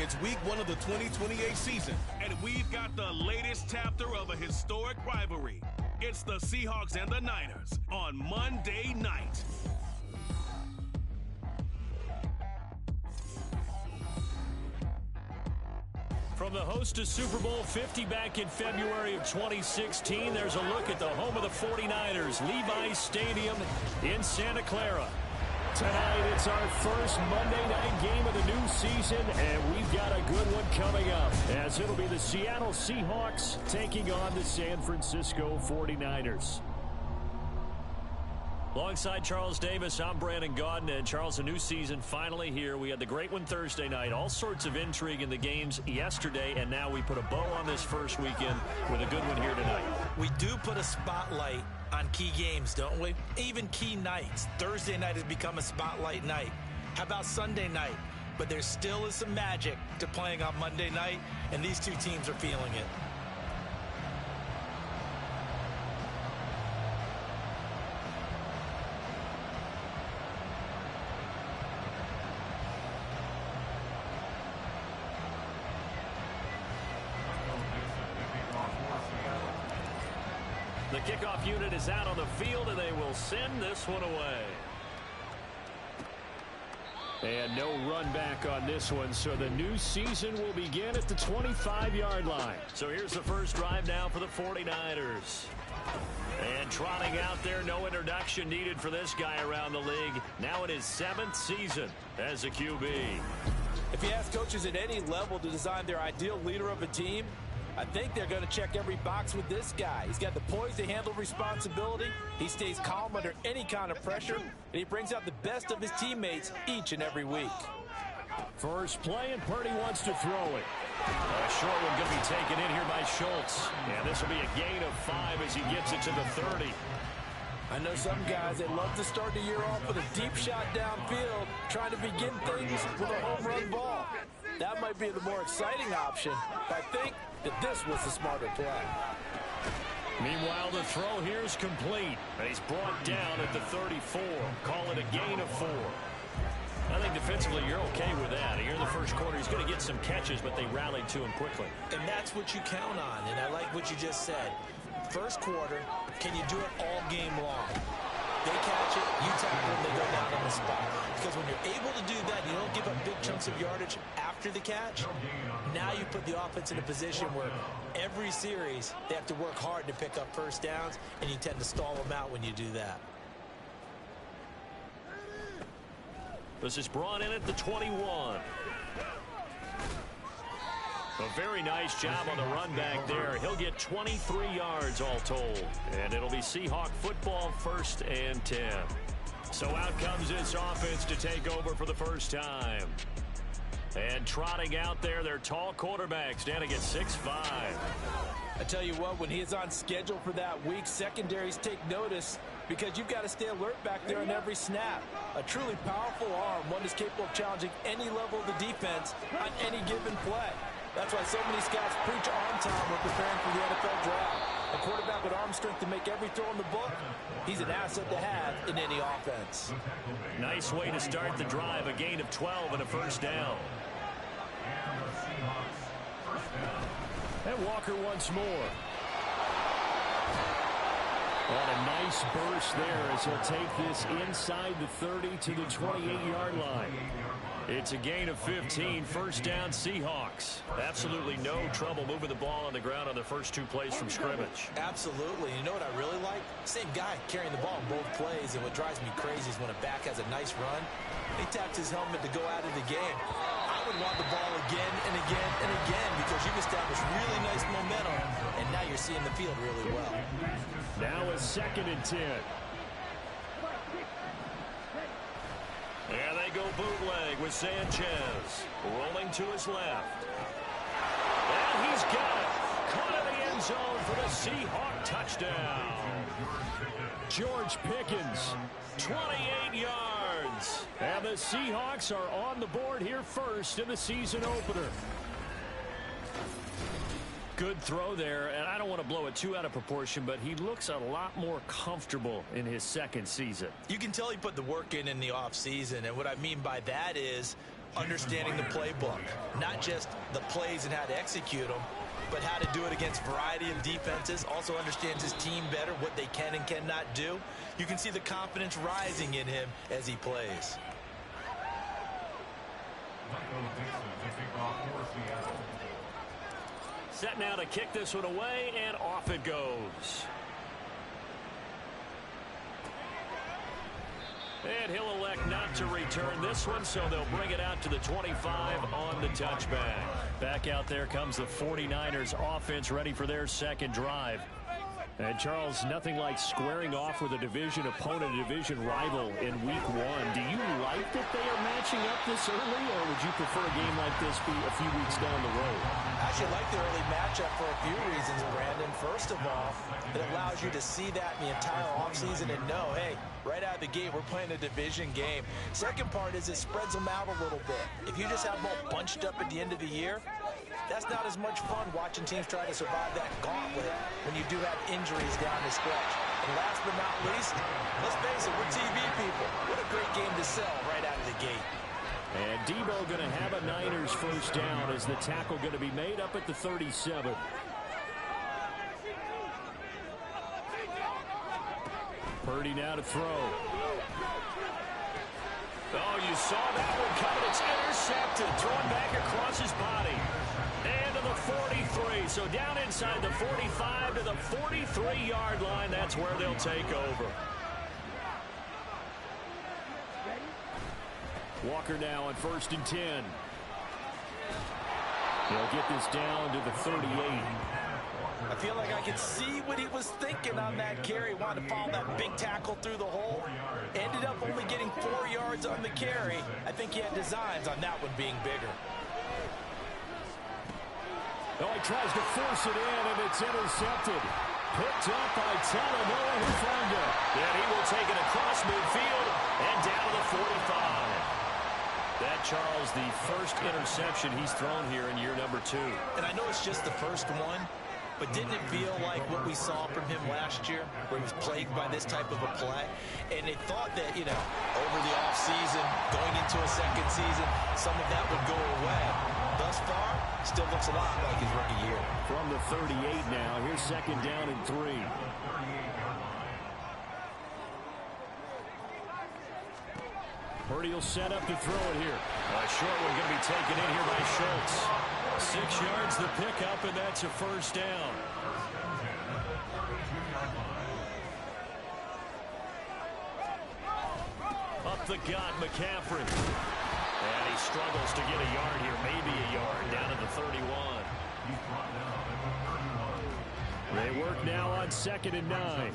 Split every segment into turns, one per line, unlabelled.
It's week 1 of the 2028 season, and we've got the latest chapter of a historic rivalry. It's the Seahawks and the Niners on Monday night.
From the host to Super Bowl 50 back in February of 2016, there's a look at the home of the 49ers, Levi's Stadium in Santa Clara. Tonight, it's our first Monday night game of the new season, and we've got a good one coming up, as it'll be the Seattle Seahawks taking on the San Francisco 49ers. Alongside Charles Davis, I'm Brandon Gaudin, and Charles, a new season finally here. We had the great one Thursday night, all sorts of intrigue in the games yesterday, and now we put a bow on this first weekend with a good one here tonight.
We do put a spotlight on key games, don't we? Even key nights. Thursday night has become a spotlight night. How about Sunday night? But there still is some magic to playing on Monday night, and these two teams are feeling it.
The kickoff unit is out on the field, and they will send this one away. And no run back on this one, so the new season will begin at the 25-yard line. So here's the first drive now for the 49ers. And trotting out there, no introduction needed for this guy around the league. Now in his 7th season as a QB.
If you ask coaches at any level to design their ideal leader of a team, I think they're going to check every box with this guy. He's got the poise to handle responsibility. He stays calm under any kind of pressure, and he brings out the best of his teammates each and every week.
First play, and Purdy wants to throw it. A short one going to be taken in here by Schultz. And this will be a gain of 5 as he gets it to the 30.
I know some guys that love to start the year off with a deep shot downfield, trying to begin things with a home run ball. That might be the more exciting option, but I think that this was the smarter play.
Meanwhile, the throw here is complete. And he's brought down at the 34. Call it a gain of 4. I think defensively you're okay with that. Here in the first quarter, he's going to get some catches, but they rallied to him quickly.
And that's what you count on, and I like what you just said. First quarter, can you do it all game long? They catch it, you tackle them, they go down on the spot. Because when you're able to do that, you don't give up big chunks of yardage after the catch. Now you put the offense in a position where every series they have to work hard to pick up first downs, and you tend to stall them out when you do that.
This is brought in at the 21. A very nice job on the run back there. He'll get 23 yards all told. And it'll be Seahawk football, 1st and 10. So out comes this offense to take over for the first time. And trotting out there, their tall quarterback standing at 6'5".
I tell you what, when he is on schedule for that week, secondaries take notice because you've got to stay alert back there on every snap. A truly powerful arm, one that's capable of challenging any level of the defense on any given play. That's why so many scouts preach arm time when preparing for the NFL draft. A quarterback with arm strength to make every throw in the book, he's an asset to have in any offense.
Nice way to start the drive, a gain of 12 and a first down. And Walker once more. And a nice burst there as he'll take this inside the 30 to the 28-yard line. It's a gain of 15, 1st down Seahawks. Absolutely no trouble moving the ball on the ground on the first 2 plays from scrimmage.
Absolutely. You know what I really like? Same guy carrying the ball in both plays, and what drives me crazy is when a back has a nice run, he taps his helmet to go out of the game. I would want the ball again and again and again because you've established really nice momentum, and now you're seeing the field really well.
Now a 2nd and 10. And they go bootleg with Sanchez. Rolling to his left. And he's got it. Caught in the end zone for the Seahawk touchdown. George Pickens, 28 yards. And the Seahawks are on the board here first in the season opener. Good throw there, and I don't want to blow it too out of proportion, but he looks a lot more comfortable in his 2nd season.
You can tell he put the work in the offseason, and what I mean by that is understanding the playbook, not just the plays and how to execute them, but how to do it against a variety of defenses. Also understands his team better, what they can and cannot do. You can see the confidence rising in him as he plays.
Set now to kick this one away, and off it goes. And he'll elect not to return this one, so they'll bring it out to the 25 on the touchback. Back out there comes the 49ers offense, ready for their second drive. And Charles, nothing like squaring off with a division opponent, a division rival in week one. Do you like that they are matching up this early, or would you prefer a game like this be a few weeks down the road?
I actually like the early matchup for a few reasons, Brandon. First of all, it allows you to see that in the entire offseason and know, hey, right out of the gate, we're playing a division game. Second part is it spreads them out a little bit. If you just have them all bunched up at the end of the year, that's not as much fun watching teams try to survive that gauntlet when you do have injuries down the stretch. And last but not least, let's face it, we're TV people. What a great game to sell right out of the gate.
And Debo going to have a Niners first down as the tackle going to be made up at the 37. Purdy now to throw. Oh, you saw that one coming. It's intercepted. Thrown back across his body. And to the 43. So down inside the 45 to the 43-yard line. That's where they'll take over. Walker now on 1st and 10. He'll get this down to the 38.
I feel like I could see what he was thinking on that carry. Wanted to follow that big tackle through the hole. Ended up only getting 4 yards on the carry. I think he had designs on that one being bigger.
Oh, he tries to force it in, and it's intercepted. Picked up by Talanoa Hufanga. And he will take it across midfield and down to the 45. That, Charles, the first interception he's thrown here in year number 2.
And I know it's just the first one, but didn't it feel like what we saw from him last year, where he was plagued by this type of a play? And they thought that, you know, over the offseason, going into a second season, some of that would go away. Thus far, still looks a lot like his rookie year.
From the 38 now, here's 2nd down and 3. Purdy will set up to throw it here. A short one going to be taken in here by Schultz. 6 yards the pickup, and that's a first down. Up the gut, McCaffrey. And he struggles to get a yard here, maybe a yard, down to the 31. They work now on 2nd and 9.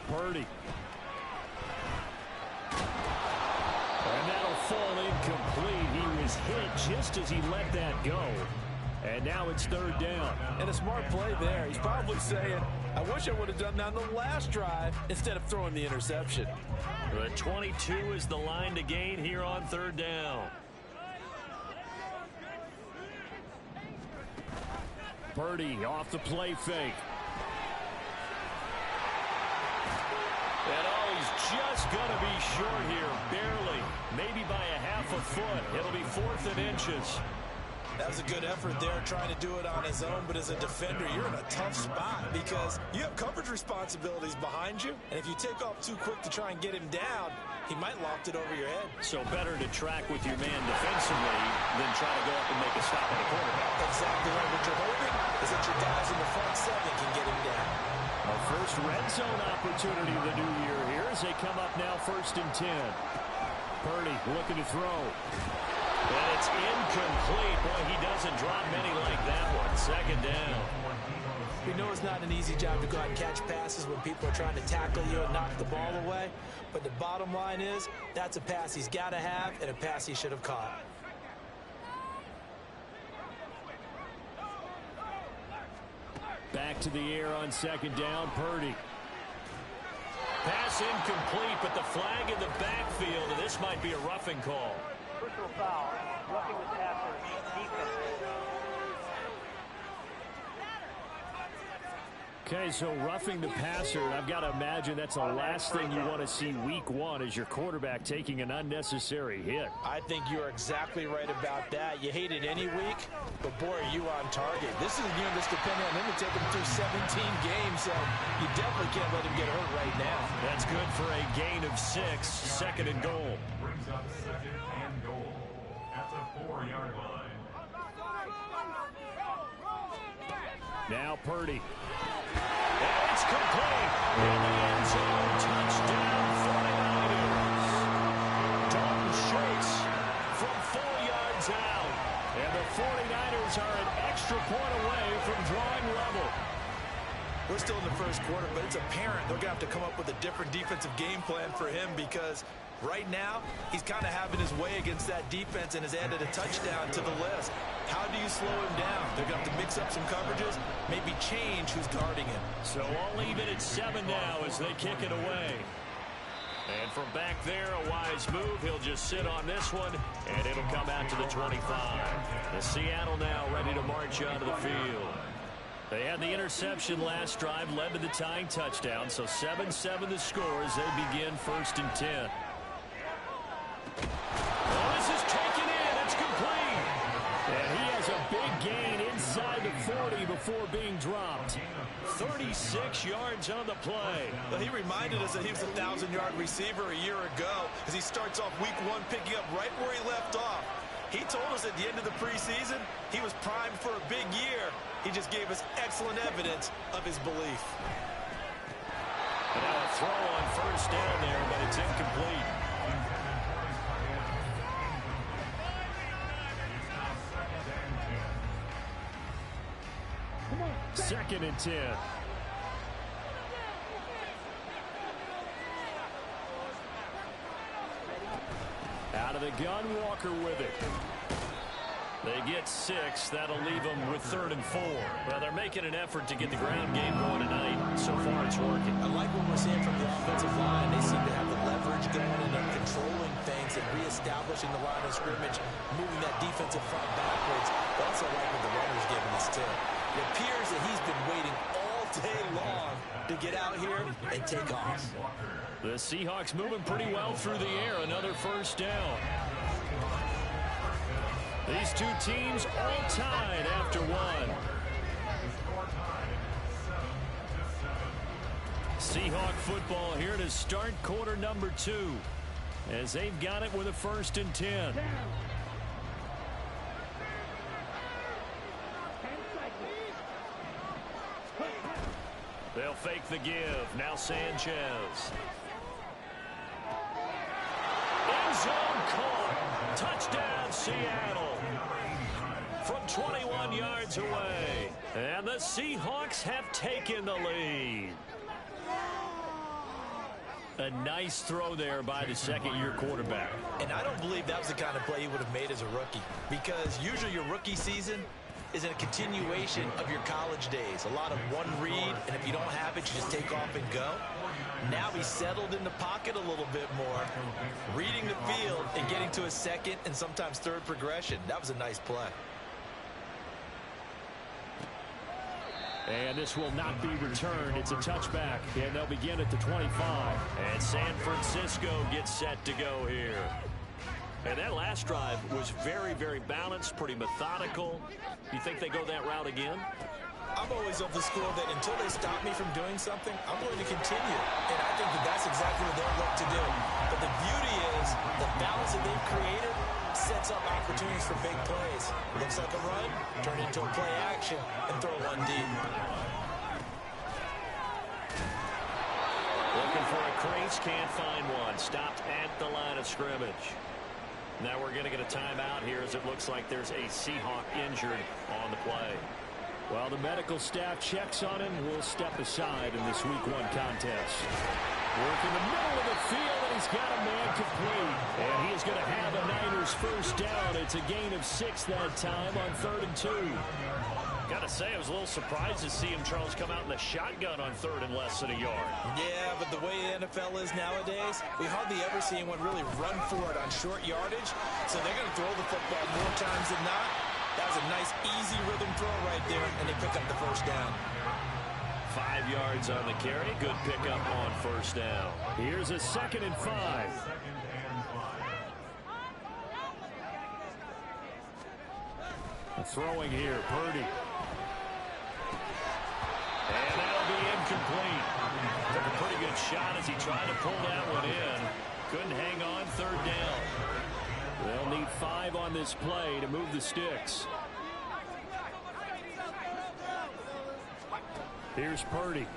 Purdy. And that'll fall incomplete. He was hit just as he let that go. And now it's 3rd down.
And a smart play there. He's probably saying, I wish I would have done that on the last drive instead of throwing the interception.
The 22 is the line to gain here on 3rd down. Purdy off the play fake. And oh, he's just going to be short here, barely. Maybe by a half a foot. It'll be 4th and inches.
That was a good effort there, trying to do it on his own. But as a defender, you're in a tough spot because you have coverage responsibilities behind you. And if you take off too quick to try and get him down, he might loft it over your head.
So better to track with your man defensively than try to go up and make a stop at the quarterback.
Exactly right. What you're hoping is that your guys in the front 7 can get him down.
Our first red zone opportunity of the new year here as they come up now 1st and 10. Purdy looking to throw. And it's incomplete. Boy, he doesn't drop many like that one. 2nd down.
We know it's not an easy job to go out and catch passes when people are trying to tackle you and knock the ball away. But the bottom line is, that's a pass he's got to have and a pass he should have caught.
Back to the air on 2nd down, Purdy. Pass incomplete, but the flag in the backfield, and this might be a roughing call.
Personal foul, roughing the passer, defense.
Okay, so roughing the passer, I've got to imagine that's the last thing you want to see week one is your quarterback taking an unnecessary hit.
I think you're exactly right about that. You hate it any week, but boy, are you on target. This is a game that's dependent on him to take him through 17 games, so you definitely can't let him get hurt right now.
That's good for a gain of 6, 2nd and goal.
Brings up 2nd and goal at the 4-yard line.
Now Purdy. And it's complete. In the end zone, touchdown 49ers. Dalton Schultz from 4 yards out. And the 49ers are an extra point away from drawing level.
We're still in the first quarter, but it's apparent they're going to have to come up with a different defensive game plan for him because right now he's kind of having his way against that defense and has added a touchdown to the list. How do you slow him down? They're going to have to mix up some coverages, maybe change who's guarding him.
So I'll leave it at 7 now as they kick it away. And from back there, a wise move. He'll just sit on this one, and it'll come out to the 25. The Seattle now ready to march onto the field. They had the interception last drive, led to the tying touchdown, so 7-7 the score as they begin 1st and 10. Oh, this is taken in. It's complete. And he has a big gain inside the 40 before being dropped. 36 yards on the play.
Well, he reminded us that he was a 1,000-yard receiver a year ago as he starts off week 1 picking up right where he left off. He told us at the end of the preseason he was primed for a big year. He just gave us excellent evidence of his belief.
And now a throw on 1st down there, but it's incomplete. 2nd and 10. Out of the gun, Walker with it. They get 6. That'll leave them with 3rd and 4. Well, they're making an effort to get the ground game going tonight. So far, it's working.
I like what we're seeing from the offensive line. They seem to have the leverage going, and they're controlling things and reestablishing the line of scrimmage, moving that defensive front backwards. I also like what the runner's giving us, too. It appears that he's been waiting all day long to get out here and take off.
The Seahawks moving pretty well through the air. Another 1st down. These two teams all tied after 1. Seahawk football here to start quarter number 2 as they've got it with a 1st and 10. They'll fake the give. Now Sanchez. End zone caught. Touchdown Seattle. From 21 yards away. And the Seahawks have taken the lead. A nice throw there by the 2nd-year quarterback.
And I don't believe that was the kind of play he would have made as a rookie. Because usually your rookie season is a continuation of your college days. A lot of one read, and if you don't have it, you just take off and go. Now he's settled in the pocket a little bit more, reading the field and getting to a 2nd and sometimes 3rd progression. That was a nice play.
And this will not be returned. It's a touchback, and they'll begin at the 25. And San Francisco gets set to go here. And that last drive was very, very balanced, pretty methodical. You think they go that route again?
I'm always of the school that until they stop me from doing something, I'm going to continue. And I think that that's exactly what they'll look to do. But the beauty is the balance that they've created sets up opportunities for big plays. Looks like a run, turn it into a play action, and throw one deep.
Looking for a crease, can't find one. Stopped at the line of scrimmage. Now we're going to get a timeout here as it looks like there's a Seahawk injured on the play. Well, the medical staff checks on him. We'll step aside in this Week 1 contest. Work in the middle of the field, and he's got a man complete. And he is going to have a Niners 1st down. It's a gain of 6 that time on 3rd and 2. Got to say, I was a little surprised to see him, Charles, come out in the shotgun on 3rd and less than a yard.
Yeah, but the way the NFL is nowadays, we hardly ever see anyone really run for it on short yardage. So they're going to throw the football more times than not. That was a nice, easy rhythm throw right there, and they pick up the 1st down.
5 yards on the carry. Good pickup on first down. Here's a 2nd and 5. Throwing here, Purdy. And that'll be incomplete. Took a pretty good shot as he tried to pull that one in. Couldn't hang on 3rd down. They'll need 5 on this play to move the sticks. Here's Purdy.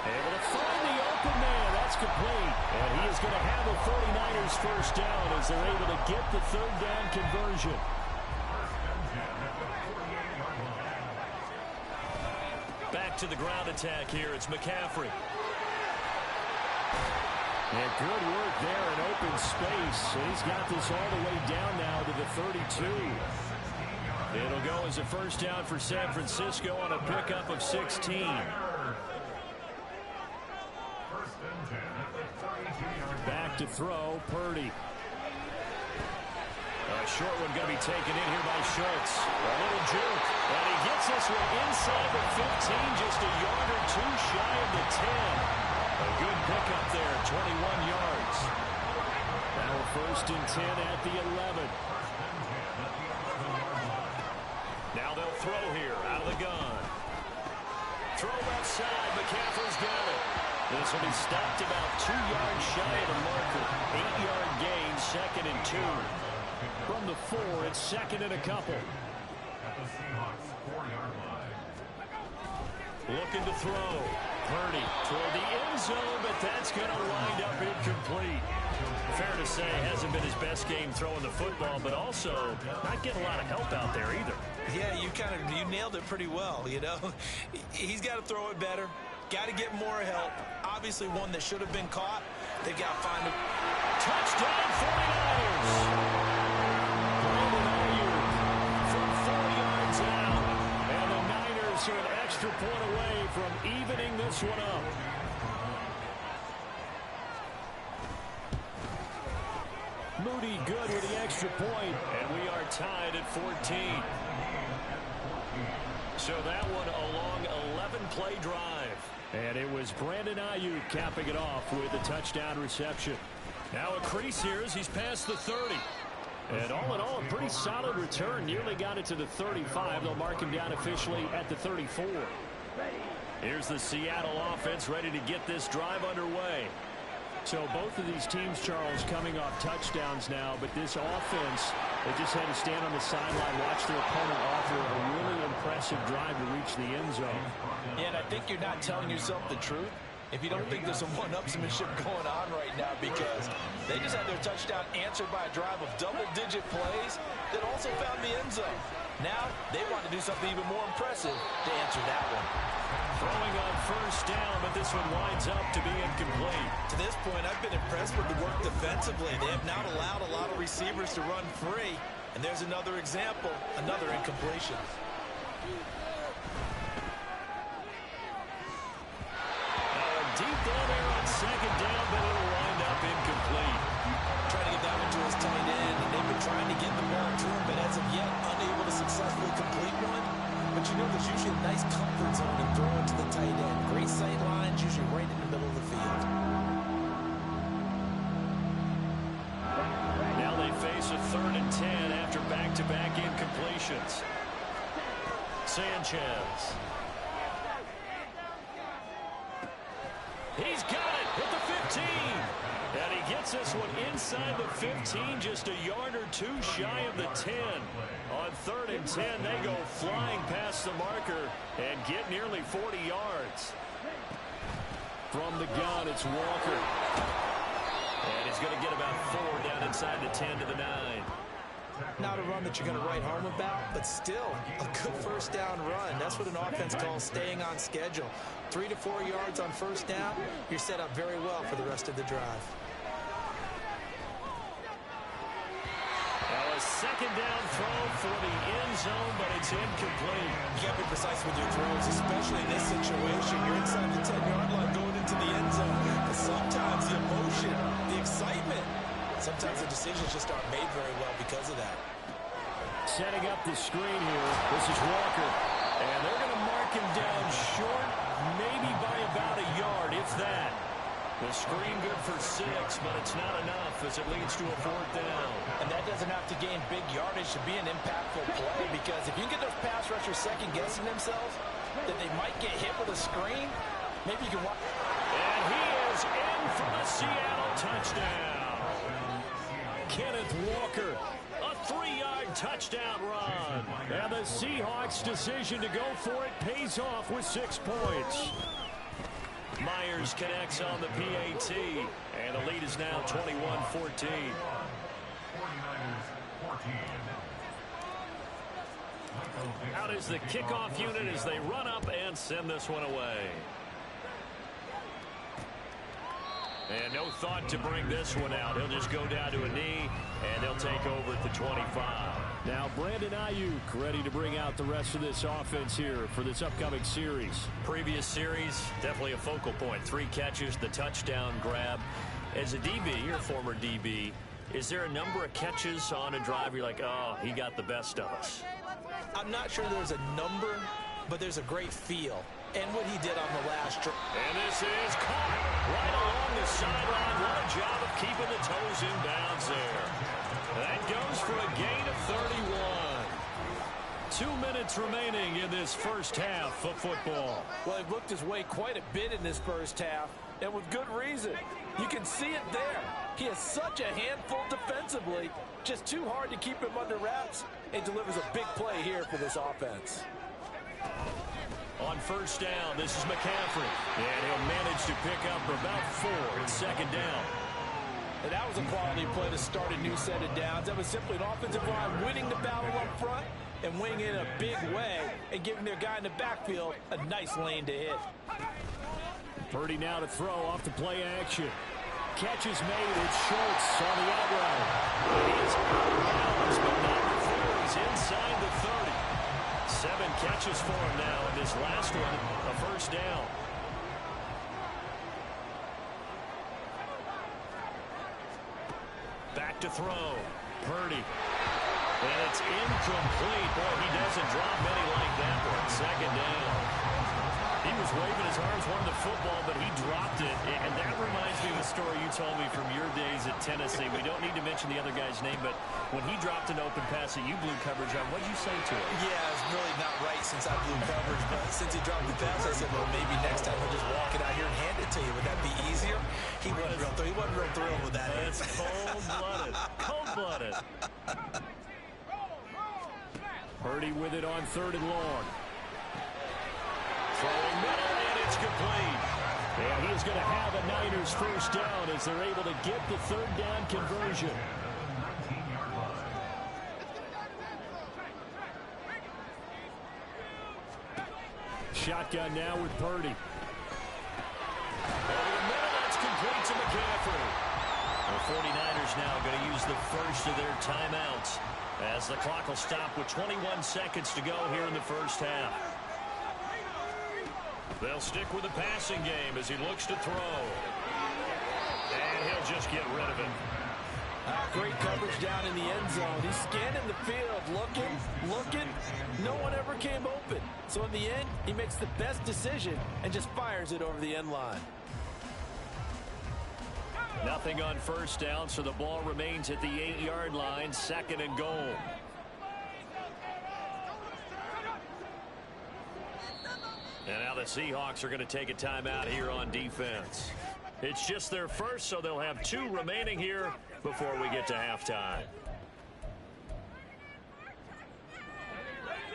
Able to find the open man. That's complete. And he is going to have the 49ers first down as they're able to get the 3rd down conversion. Back to the ground attack here. It's McCaffrey. And good work there in open space. He's got this all the way down now to the 32. It'll go as a first down for San Francisco on a pickup of 16. Back to throw, Purdy. A short one going to be taken in here by Schultz. A little juke. And he gets this one inside the 15, just a yard or 2 shy of the 10. A good pickup there, 21 yards. Now a 1st and 10 at the 11. Now they'll throw here out of the gun. Throw left side. McCaffrey's got it. This will be stopped about 2 yards shy of the marker. 8-yard gain, 2nd and 2. From the 4, it's 2nd and a couple.
At the Seahawks 4-yard line.
Looking to throw. Purdy toward the end zone, but that's going to wind up incomplete. Fair to say, hasn't been his best game throwing the football, but also not getting a lot of help out there either.
Yeah, you nailed it pretty well, you know. He's got to throw it better. Got to get more help. Obviously one that should have been caught. They've got to find a
touchdown 49ers. From 4 yards out, and the Niners are an extra point away from evening this one up. Moody good with the extra point, and we are tied at 14. So that one a long 11-play drive. And it was Brandon Ayuk capping it off with a touchdown reception. Now a crease here as he's past the 30. And all in all, a pretty solid return. Nearly got it to the 35. They'll mark him down officially at the 34. Here's the Seattle offense ready to get this drive underway. So both of these teams, Charles, coming off touchdowns now, but this offense, they just had to stand on the sideline, watch their opponent offer a really impressive drive to reach the end zone.
Yeah, and I think you're not telling yourself the truth if you don't think there's some one-upsmanship going on right now, because they just had their touchdown answered by a drive of double-digit plays that also found the end zone. Now they want to do something even more impressive to answer that one.
Throwing on first down, but this one winds up to be incomplete.
To this point, I've been impressed with the work defensively. They have not allowed a lot of receivers to run free. And there's another example, another incompletion.
Deep down there on second down, but it'll wind up incomplete.
Trying to get that one to his tight end, and they've been trying to get the ball to him, but as of yet, unable to successfully complete one. But you know, there's usually a nice comfort zone in throwing to the tight end. Great sight lines, usually right in the middle of the field.
Now they face a 3rd and 10 after back-to-back incompletions. Sanchez. He's got it at the 15. And he gets this one inside the 15, just a yard or 2 shy of the 10. On 3rd and 10, they go flying past the marker and get nearly 40 yards. From the gun, it's Walker. And he's going to get about 4 down inside the 10 to the 9.
Not a run that you're going to write home about, but still a good first down run. That's what an offense calls staying on schedule. 3 to 4 yards on first down, you're set up very well for the rest of the drive.
Now a second down throw for the end zone, but it's incomplete.
You got to be precise with your throws, especially in this situation. You're inside the 10-yard line going into the end zone. But sometimes the emotion, the excitement, sometimes the decisions just aren't made very well because of that.
Setting up the screen here. This is Walker. And they're going to mark him down short, maybe by about a yard, if that. The screen good for 6, but it's not enough as it leads to a 4th down.
And that doesn't have to gain big yardage to be an impactful play, because if you get those pass rushers second-guessing themselves that they might get hit with a screen, maybe you can watch.
And he is in for the Seattle touchdown. Kenneth Walker, a 3-yard touchdown run. And the Seahawks' decision to go for it pays off with 6 points. Myers connects on the PAT, and the lead is now 21-14. Out is the kickoff unit as they run up and send this one away. And no thought to bring this one out. He'll just go down to a knee, and he'll take over at the 25. Now Brandon Ayuk ready to bring out the rest of this offense here for this upcoming series.
Previous series, definitely a focal point. 3 catches, the touchdown grab. As a DB, you're a former DB, is there a number of catches on a drive you're like, oh, he got the best of us?
I'm not sure there's a number, but there's a great feel. And what he did on the last drive.
And this is caught right along the sideline. What a job of keeping the toes in bounds there. That goes for a gain of 31. 2 minutes remaining in this first half of football.
Well, he looked his way quite a bit in this first half, and with good reason. You can see it there. He has such a handful defensively, just too hard to keep him under wraps, and delivers a big play here for this offense.
On first down, this is McCaffrey, and he'll manage to pick up about 4 at 2nd down.
And that was a quality play to start a new set of downs. That was simply an offensive line winning the battle up front and winning in a big way and giving their guy in the backfield a nice lane to hit.
Purdy now to throw off the play action. Catch is made. It's Schultz on the outright. He's out of bounds, but not before he's inside the 30. 7 catches for him now in this last one, a first down. Back to throw. Purdy. And it's incomplete. Boy, he doesn't drop many like that one. 2nd down. He was waving his arms, wanting the football, but he dropped it. And that reminds me of a story you told me from your days at Tennessee. We don't need to mention the other guy's name, but when he dropped an open pass that you blew coverage on, what did you say to him?
Yeah, it's really not right since I blew coverage, but since he dropped the pass, I said, well, maybe next time he'll just walk it out here and hand it to you. Would that be easier? He wasn't real thrilled with that.
That's cold-blooded. Cold-blooded. Purdy with it on 3rd and long. Throwing middle, and it's complete. And he's going to have a Niners first down as they're able to get the 3rd down conversion. Shotgun now with Purdy. Over the middle, that's complete to McCaffrey. The 49ers now going to use the first of their timeouts as the clock will stop with 21 seconds to go here in the first half. They'll stick with the passing game as he looks to throw. And he'll just get rid of it.
Great coverage down in the end zone. He's scanning the field, looking. No one ever came open. So in the end, he makes the best decision and just fires it over the end line.
Nothing on first down, so the ball remains at the 8-yard line, 2nd and goal. And now the Seahawks are going to take a timeout here on defense. It's just their first, so they'll have 2 remaining here before we get to halftime.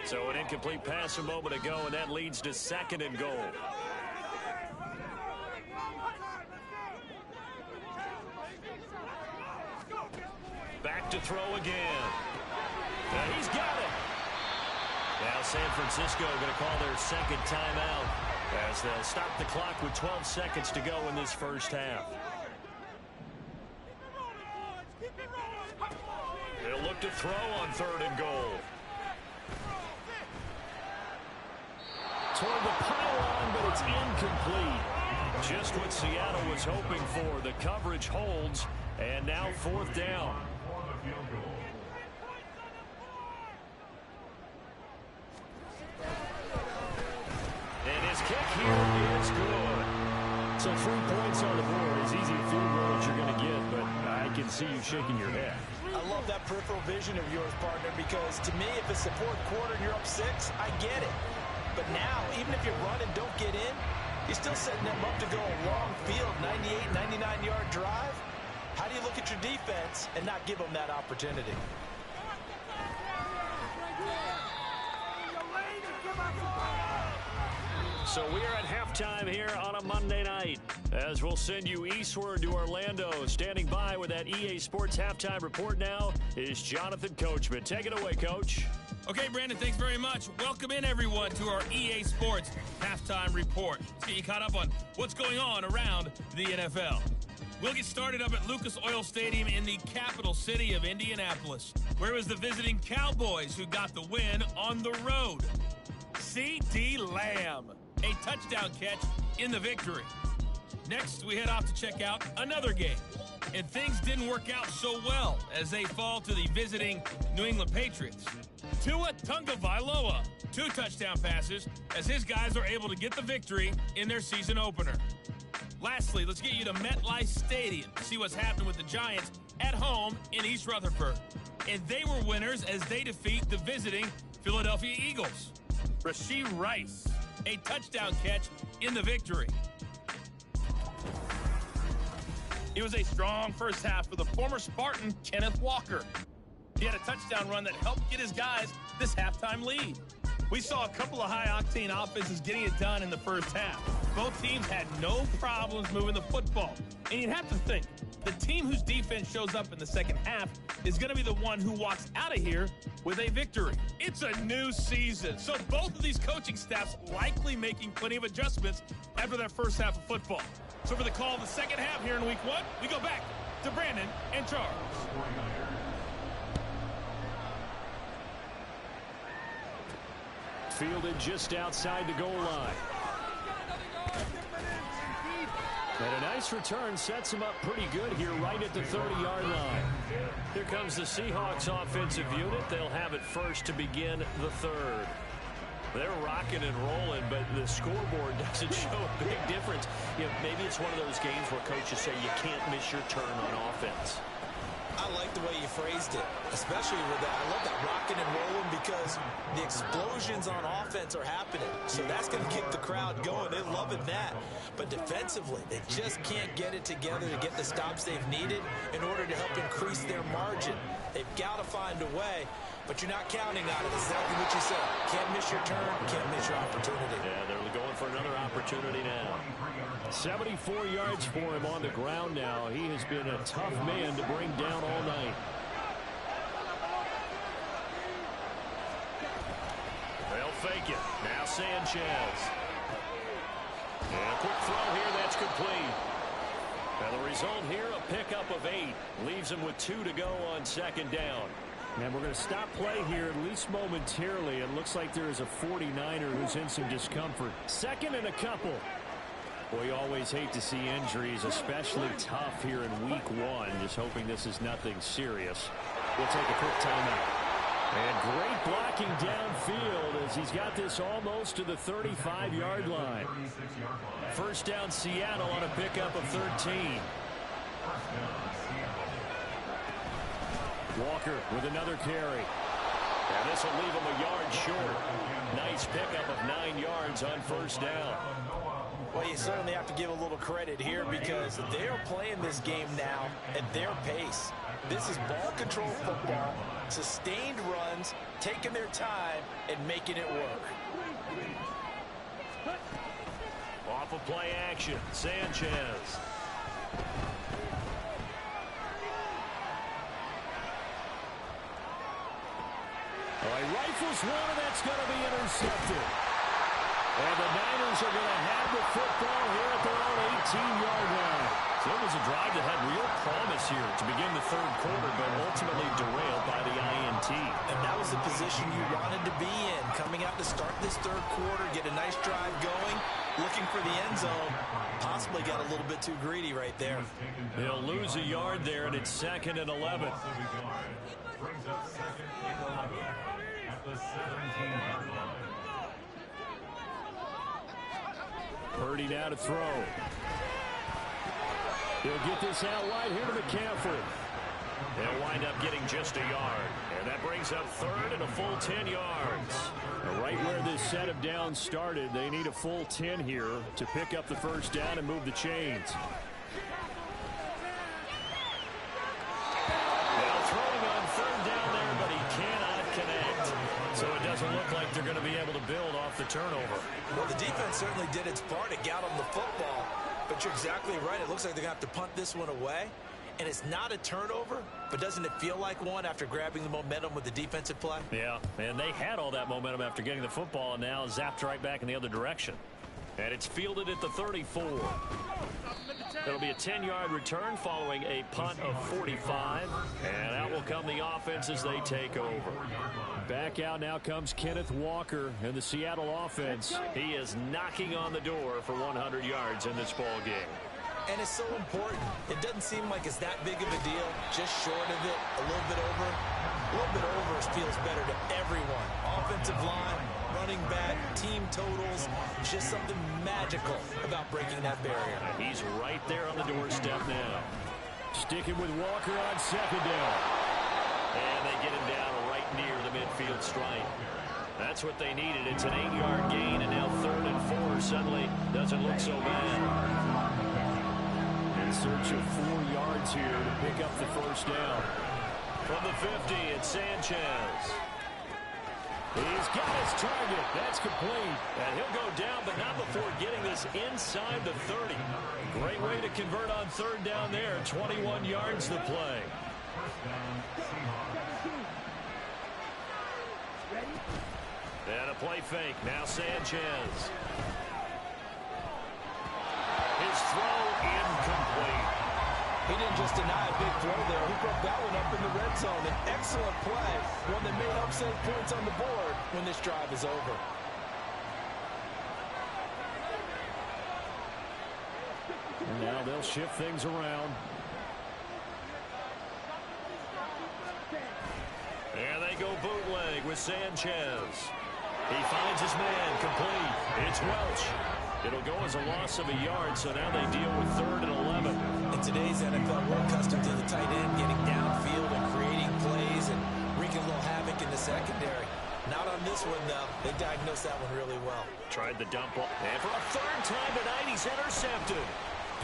So an incomplete pass a moment ago, and that leads to 2nd and goal. Back to throw again. And he's got it. Now San Francisco going to call their 2nd timeout as they'll stop the clock with 12 seconds to go in this first half. They'll look to throw on 3rd and goal. Toward the pylon, but it's incomplete. Just what Seattle was hoping for. The coverage holds, and now 4th down. here. It's good. So 3 points on the board. As easy a field goal as you're going to get, but I can see you shaking your head.
I love that peripheral vision of yours, partner, because to me, if it's the fourth quarter and you're up 6, I get it. But now, even if you run and don't get in, you're still setting them up to go a long field, 98, 99-yard drive. How do you look at your defense and not give them that opportunity?
So we are at halftime here on a Monday night, as we'll send you eastward to Orlando. Standing by with that EA Sports halftime report now is Jonathan Coachman. Take it away, Coach.
Okay, Brandon, thanks very much. Welcome in, everyone, to our EA Sports halftime report. Let's get you caught up on what's going on around the NFL. We'll get started up at Lucas Oil Stadium in the capital city of Indianapolis, where it was the visiting Cowboys who got the win on the road. C.D. Lamb, a touchdown catch in the victory. Next, we head off to check out another game. And things didn't work out so well as they fall to the visiting New England Patriots. Tua Tagovailoa, 2 touchdown passes as his guys are able to get the victory in their season opener. Lastly, let's get you to MetLife Stadium to see what's happening with the Giants at home in East Rutherford. And they were winners as they defeat the visiting Philadelphia Eagles. Rashee Rice, a touchdown catch in the victory. It was a strong first half for the former Spartan Kenneth Walker. He had a touchdown run that helped get his guys this halftime lead. We saw a couple of high-octane offenses getting it done in the first half. Both teams had no problems moving the football. And you'd have to think, the team whose defense shows up in the second half is going to be the one who walks out of here with a victory. It's a new season, so both of these coaching staffs likely making plenty of adjustments after that first half of football. So for the call of the second half here in week 1, we go back to Brandon and Charles.
Fielded just outside the goal line. And a nice return sets him up pretty good here right at the 30-yard line. Here comes the Seahawks offensive unit. They'll have it first to begin the third. They're rocking and rolling, but the scoreboard doesn't show a big difference. You know, maybe it's one of those games where coaches say you can't miss your turn on offense.
I like the way you phrased it, especially with that. I love that rocking and rolling because the explosions on offense are happening. So that's going to keep the crowd going. They're loving that. But defensively, they just can't get it together to get the stops they've needed in order to help increase their margin. They've got to find a way, but you're not counting on it. Exactly what you said. Can't miss your turn, can't miss your opportunity.
Yeah, they're going for another opportunity now. 74 yards for him on the ground now. He has been a tough man to bring down all night. They'll fake it. Now Sanchez. And a quick throw here. That's complete. And the result here, a pickup of 8. Leaves him with 2 to go on second down. And we're going to stop play here at least momentarily. It looks like there is a 49er who's in some discomfort. Second and a couple. Boy, you always hate to see injuries, especially tough here in week 1. Just hoping this is nothing serious. We'll take a quick timeout. And great blocking downfield as he's got this almost to the 35-yard line. First down Seattle on a pickup of 13. Walker with another carry. And this will leave him a yard short. Nice pickup of 9 yards on first down.
Well, you certainly have to give a little credit here because they are playing this game now at their pace. This is ball control football, sustained runs, taking their time, and making it work.
Off of play action, Sanchez. All right, rifles one, and that's going to be intercepted. And the Niners are going to have the football here at their own 18-yard line. So it was a drive that had real promise here to begin the third quarter, but ultimately derailed by the INT.
And that was the position you wanted to be in, coming out to start this third quarter, get a nice drive going, looking for the end zone. Possibly got a little bit too greedy right there.
They'll lose a yard there, and it's 2nd and 11.
Brings up 2nd and 11 at the 17-yard line.
Purdy now to throw. He'll get this out wide here to McCaffrey. They'll wind up getting just a yard. And that brings up third and a full 10 yards. Right where this set of downs started, they need a full 10 here to pick up the first down and move the chains. Now throwing on third down there, but he cannot connect. So it doesn't look like they're going to be able to build off the turnover.
Well, the defense certainly did its part to get them the football. But you're exactly right. It looks like they're going to have to punt this one away. And it's not a turnover, but doesn't it feel like one after grabbing the momentum with the defensive play?
Yeah, and they had all that momentum after getting the football, and now zapped right back in the other direction. And it's fielded at the 34. It'll be a 10-yard return following a punt of 45. And out will come the offense as they take over. Back out now comes Kenneth Walker and the Seattle offense. He is knocking on the door for 100 yards in this ball game.
And it's so important. It doesn't seem like it's that big of a deal. Just short of it, a little bit over. A little bit over feels better to everyone. Offensive line, running back, team totals. Just something magical about breaking that barrier.
He's right there on the doorstep now. Sticking with Walker on second down. And they get him down right near the midfield stripe. That's what they needed. It's an 8-yard gain, and now 3rd and 4 suddenly doesn't look so bad. In search of 4 yards here to pick up the first down. From the 50, it's Sanchez. He's got his target. That's complete. And he'll go down, but not before getting this inside the 30. Great way to convert on 3rd down there. 21 yards to play. And a play fake. Now Sanchez. His throw incomplete.
He didn't just deny a big throw there. He broke that one up in the red zone. An excellent play. One that made upset points on the board when this drive is over.
And now they'll shift things around. There they go bootleg with Sanchez. He finds his man complete. It's Welch. It'll go as a loss of a yard, so now they deal with 3rd and 11.
In today's NFL, we're accustomed to the tight end getting downfield and creating plays and wreaking a little havoc in the secondary. Not on this one, though. They diagnosed that one really well.
Tried the dump ball. And for a 3rd time tonight, he's intercepted.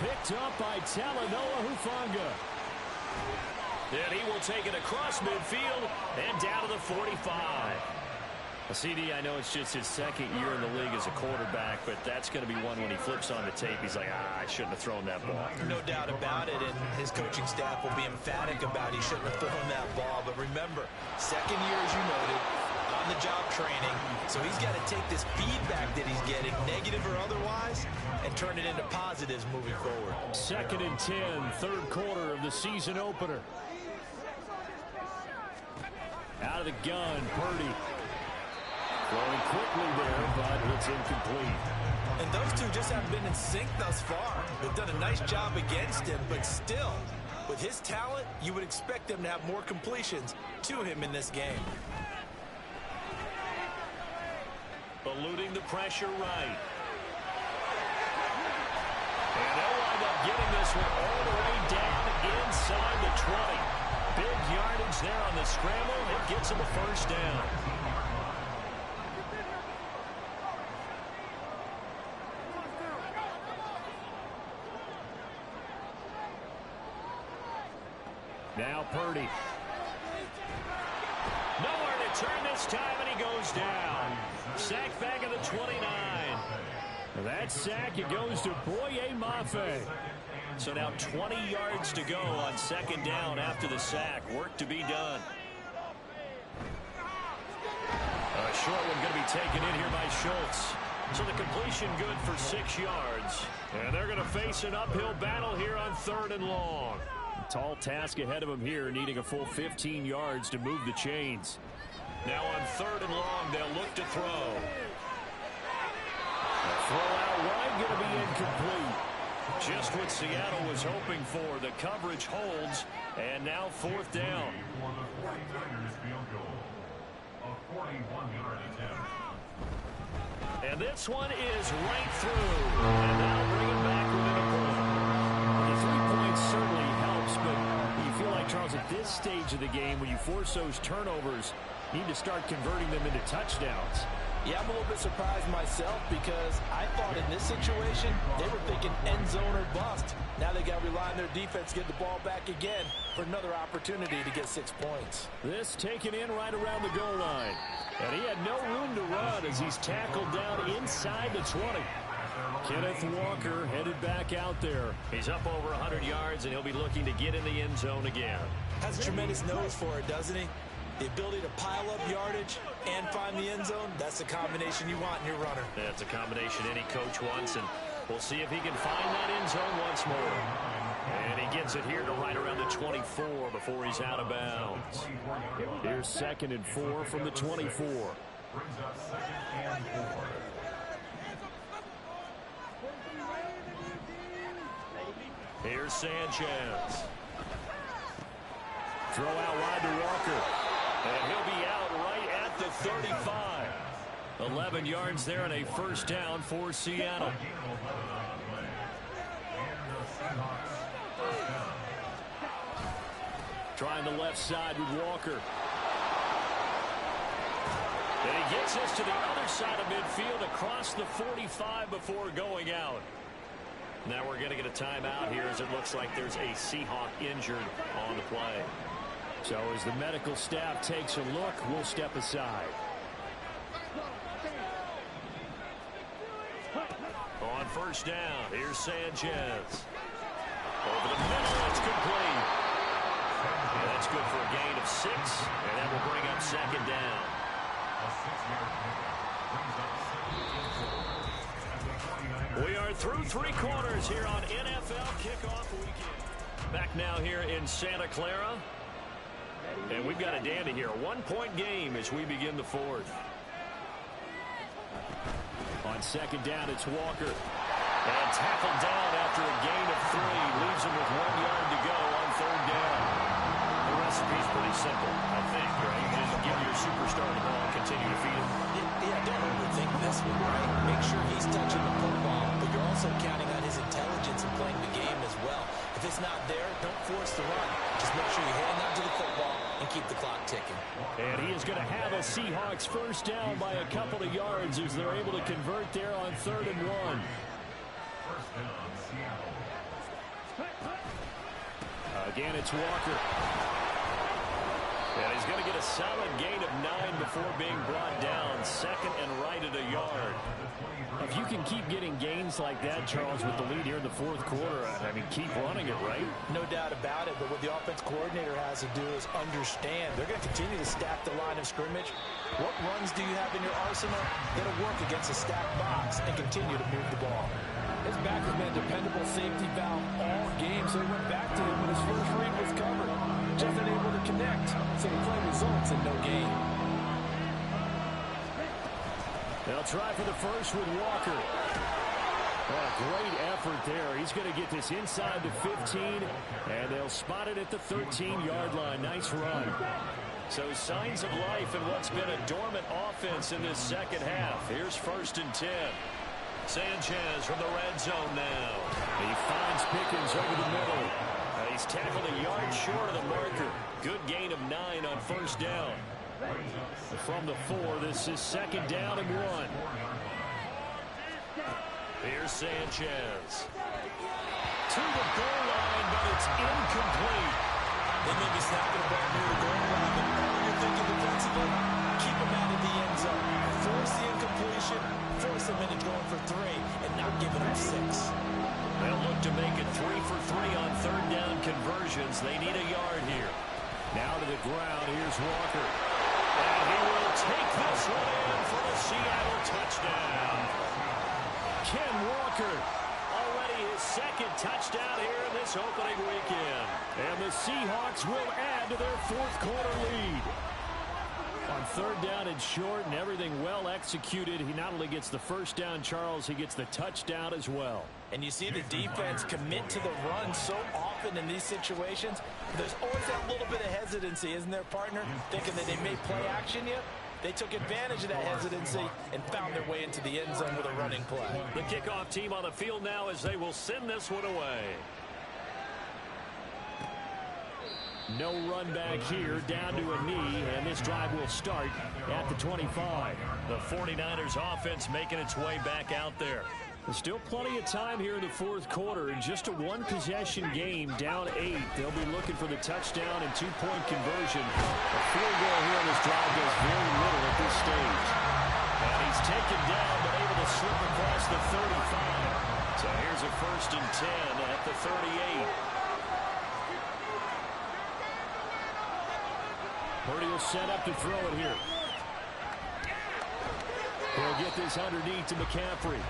Picked up by Talanoa Hufanga. Then he will take it across midfield and down to the 45. CD, I know it's just his 2nd year in the league as a quarterback, but that's going to be one when he flips on the tape. He's like, I shouldn't have thrown that ball.
No doubt about it, and his coaching staff will be emphatic about he shouldn't have thrown that ball. But remember, 2nd year, as you noted, on-the-job training, so he's got to take this feedback that he's getting, negative or otherwise, and turn it into positives moving forward.
2nd and 10, 3rd quarter of the season opener. Out of the gun, Purdy. Throwing quickly there, but it's incomplete.
And those two just haven't been in sync thus far. They've done a nice job against him, but still, with his talent, you would expect them to have more completions to him in this game.
Eluding the pressure right. And they'll wind up getting this one all the way down inside the 20. Big yardage there on the scramble. It gets him a first down. Now Purdy. Nowhere to turn this time, and he goes down. Sack back at the 29. That sack, it goes to Boye Mafe. So now 20 yards to go on 2nd down after the sack. Work to be done. A short one going to be taken in here by Schultz. So the completion good for 6 yards. And they're going to face an uphill battle here on 3rd and long. Tall task ahead of them here, needing a full 15 yards to move the chains. Now on 3rd and long, they'll look to throw. Throw out wide, going to be incomplete. Just what Seattle was hoping for. The coverage holds, and now 4th down.
A 41-yard attempt.
And this one is right through. And that'll bring him back within a point. Well, the 3 points certainly helps, but you feel like, Charles, at this stage of the game, when you force those turnovers, you need to start converting them into touchdowns.
Yeah, I'm a little bit surprised myself because I thought in this situation they were thinking end zone or bust. Now they got to rely on their defense to get the ball back again for another opportunity to get 6 points.
This taken in right around the goal line. And he had no room to run as he's tackled down inside the 20. Kenneth Walker headed back out there. He's up over 100 yards, and he'll be looking to get in the end zone again.
Has a tremendous nose for it, doesn't he? The ability to pile up yardage and find the end zone, that's the combination you want in your runner.
That's a combination any coach wants, and we'll see if he can find that end zone once more. And he gets it here to right around the 24 before he's out of bounds. Here's 2nd and 4 from the 24.
Brings up 2nd and 4.
Here's Sanchez. Throw out wide to Walker. And he'll be out right at the 35. 11 yards there and a first down for Seattle. Trying the left side with Walker. And he gets us to the other side of midfield across the 45 before going out. Now we're going to get a timeout here as it looks like there's a Seahawk injured on the play. So as the medical staff takes a look, we'll step aside. On first down, here's Sanchez. Over the middle, it's complete. And that's good for a gain of 6, and that will bring up 2nd down. We are through 3 quarters here on NFL Kickoff Weekend. Back now here in Santa Clara. And we've got a dandy here. 1-point game as we begin the 4th. On 2nd down, it's Walker. And tackled down after a gain of 3. Leaves him with 1 yard to go on 3rd down. The recipe's pretty simple, I think, right? You just give your superstar the ball and continue to feed him.
Yeah, don't overthink this one, right? Make sure he's touching the football, but you're also counting on his intelligence in playing the game as well. If it's not there, don't force the run. Just make sure you hang on to the football and keep the clock ticking.
And he is going to have a Seahawks first down by a couple of yards as they're able to convert there on 3rd and 1. Again, it's Walker. And he's going to get a solid gain of 9 before being brought down. 2nd and right at a yard. If you can keep getting gains like that, Charles, with the lead here in the 4th quarter, I mean, keep running it, right?
No doubt about it, but what the offense coordinator has to do is understand. They're going to continue to stack the line of scrimmage. What runs do you have in your arsenal that'll work against a stacked box and continue to move the ball? His back has been a dependable safety valve all game, so he went back to him when his first read was covered. Just unable to connect, so the play results in no gain.
They'll try for the first with Walker. Oh, great effort there. He's going to get this inside the 15, and they'll spot it at the 13-yard line. Nice run. So signs of life in what's been a dormant offense in this second half. Here's 1st and 10. Sanchez from the red zone now. He finds Pickens over the middle. He's tackled a yard short of the marker. Good gain of 9 on first down. From the 4, this is 2nd down and 1. Here's Sanchez. To the goal line, but it's incomplete.
They may be snapping the ball near the goal line, but all you're thinking defensively, keep them out of the end zone. Force the incompletion, force them into going for 3, and not giving them 6.
They'll look to make it 3 for 3 on 3rd down conversions. They need a yard here. Now to the ground, here's Walker. And he will take this one in for a Seattle touchdown. Ken Walker, already his 2nd touchdown here in this opening weekend. And the Seahawks will add to their 4th quarter lead. On 3rd down and short and everything well executed, he not only gets the first down, Charles, he gets the touchdown as well.
And you see the defense commit to the run so often in these situations. There's always that little bit of hesitancy, isn't there, partner? Thinking that they may play action you. They took advantage of that hesitancy and found their way into the end zone with a running play.
The kickoff team on the field now as they will send this one away. No run back here, down to a knee, and this drive will start at the 25.
The 49ers offense making its way back out there.
There's still plenty of time here in the fourth quarter. In just a one-possession game, down 8. They'll be looking for the touchdown and two-point conversion. A field goal here on this drive does very little at this stage.
And he's taken down, but able to slip across the 35. So here's a 1st and 10 at the 38.
Purdy will set up to throw it here. He'll get this underneath to McCaffrey.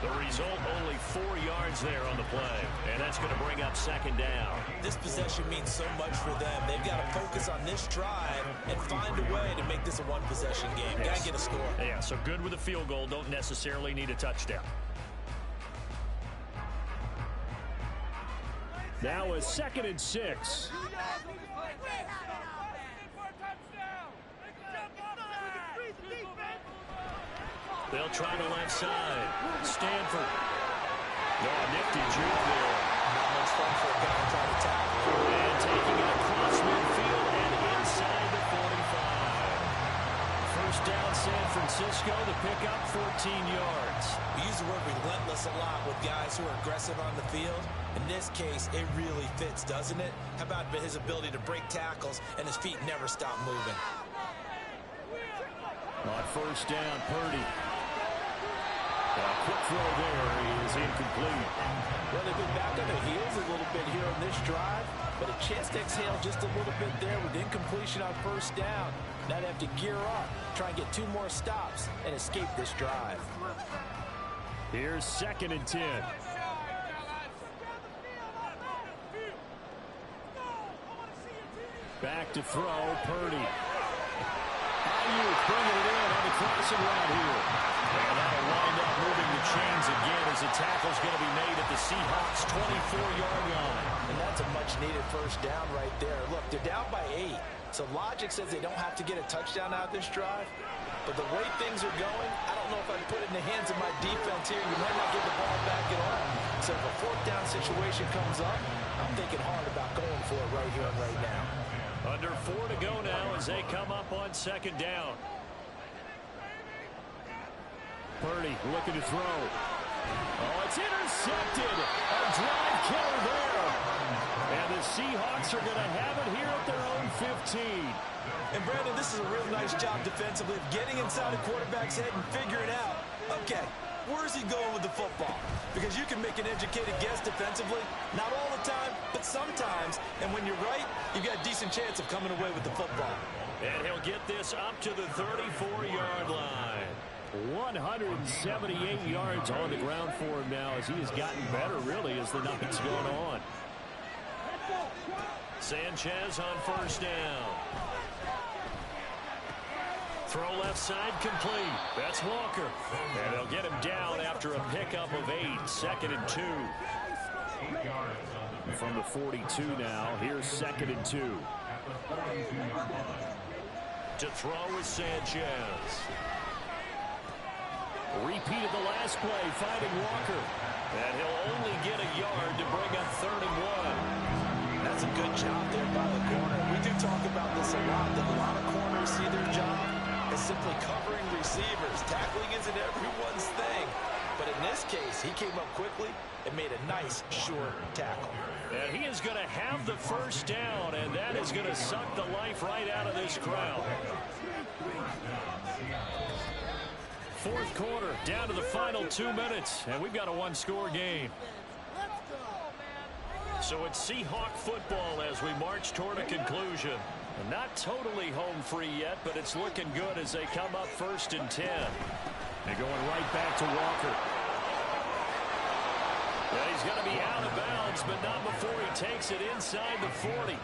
The result, only 4 yards there on the play. And that's going to bring up 2nd down.
This possession means so much for them. They've got to focus on this drive and find a way to make this a one-possession game. Got to get a score.
Yeah, so good with a field goal. Don't necessarily need a touchdown.
Now a 2nd and 6.
They'll try the left side. Stanford. Oh, nifty juke there.
Not much fun for a guy trying to tackle.
And taking it across midfield and inside the 45. 1st down San Francisco. The pickup, 14 yards.
We use the word relentless a lot with guys who are aggressive on the field. In this case, it really fits, doesn't it? How about his ability to break tackles and his feet never stop moving?
On 1st down, Purdy. Quick throw there is incomplete.
Well, they've been back on their heels a little bit here on this drive, but a chance to exhale just a little bit there with incompletion on 1st down. Now they have to gear up, try and get 2 more stops, and escape this drive.
Here's 2nd and 10. Back to throw, Purdy. Ayuk bringing it in on the crossing route here.
And that'll wind up moving the chains again as the tackle's going to be made at the Seahawks' 24-yard line.
And that's a much-needed 1st down right there. Look, they're down by 8, so logic says they don't have to get a touchdown out of this drive. But the way things are going, I don't know if I'd put it in the hands of my defense here. You might not get the ball back at all. So if a 4th down situation comes up, I'm thinking hard about going for it right here and right now.
Under 4 to go now as they come up on 2nd down.
Purdy looking to throw. Oh, it's intercepted. A drive killer there. And the Seahawks are going to have it here at their own 15.
And Brandon, this is a real nice job defensively of getting inside a quarterback's head and figuring out, okay, where's he going with the football? Because you can make an educated guess defensively, not all the time, but sometimes. And when you're right, you've got a decent chance of coming away with the football.
And he'll get this up to the 34-yard line.
178 yards on the ground for him now as he has gotten better, really, as the night's going on.
Sanchez on 1st down. Throw left side complete. That's Walker. And they'll get him down after a pickup of 8. 2nd and 2.
From the 42 now, here's 2nd and 2.
To throw is Sanchez.
Repeat of the last play, finding Walker.
And he'll only get a yard to bring up 3rd and 1.
That's a good job there by the corner. We do talk about this a lot, that a lot of corners see their job as simply covering receivers. Tackling isn't everyone's thing. But in this case, he came up quickly and made a nice, short tackle.
And he is going to have the 1st down, and that is going to suck the life right out of this crowd.
4th quarter, down to the final 2 minutes, and we've got a 1-score game.
So it's Seahawk football as we march toward a conclusion.
Not totally home free yet, but it's looking good as they come up 1st and 10. They're going right back to Walker.
Yeah, he's going to be out of bounds, but not before he takes it inside the 40.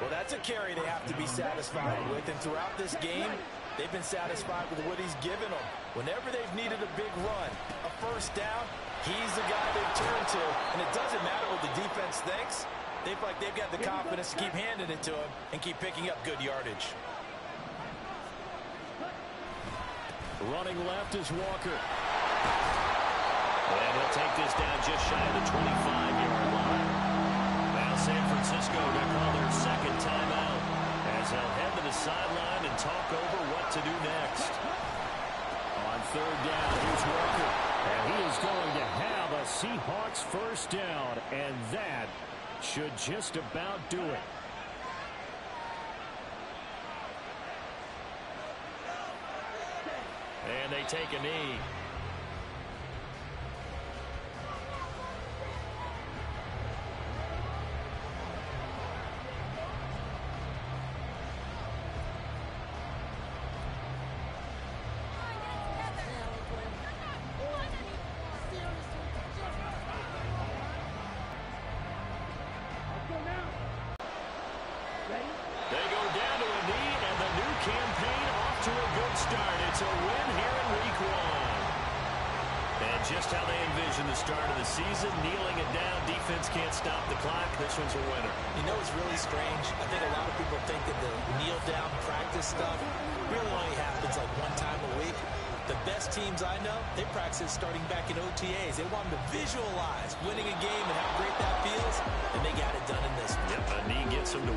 Well, that's a carry they have to be satisfied with, and throughout this game, they've been satisfied with what he's given them. Whenever they've needed a big run, a 1st down, he's the guy they've turned to, and it doesn't matter what the defense thinks. They feel like they've got the confidence to keep handing it to him and keep picking up good yardage.
Running left is Walker.
And he'll take this down just shy of the 25-yard line. Now San Francisco to call their second timeout as they'll head to the sideline and talk over what to do next.
On third down, here's Walker. And he is going to have a Seahawks first down. And that should just about do it.
And they take a knee. They go down to a knee, and the new campaign off to a good start. It's a win here in week 1. And just how they envision the start of the season, kneeling it down, defense can't stop the clock. This one's a winner.
You know, it's really strange. I think a lot of people think that the kneel-down practice stuff really only happens like one time a week. The best teams I know, they practice starting back in OTAs. They want them to visualize winning a game and how great that feels, and they got it done in this one.
Yep, a knee gets them to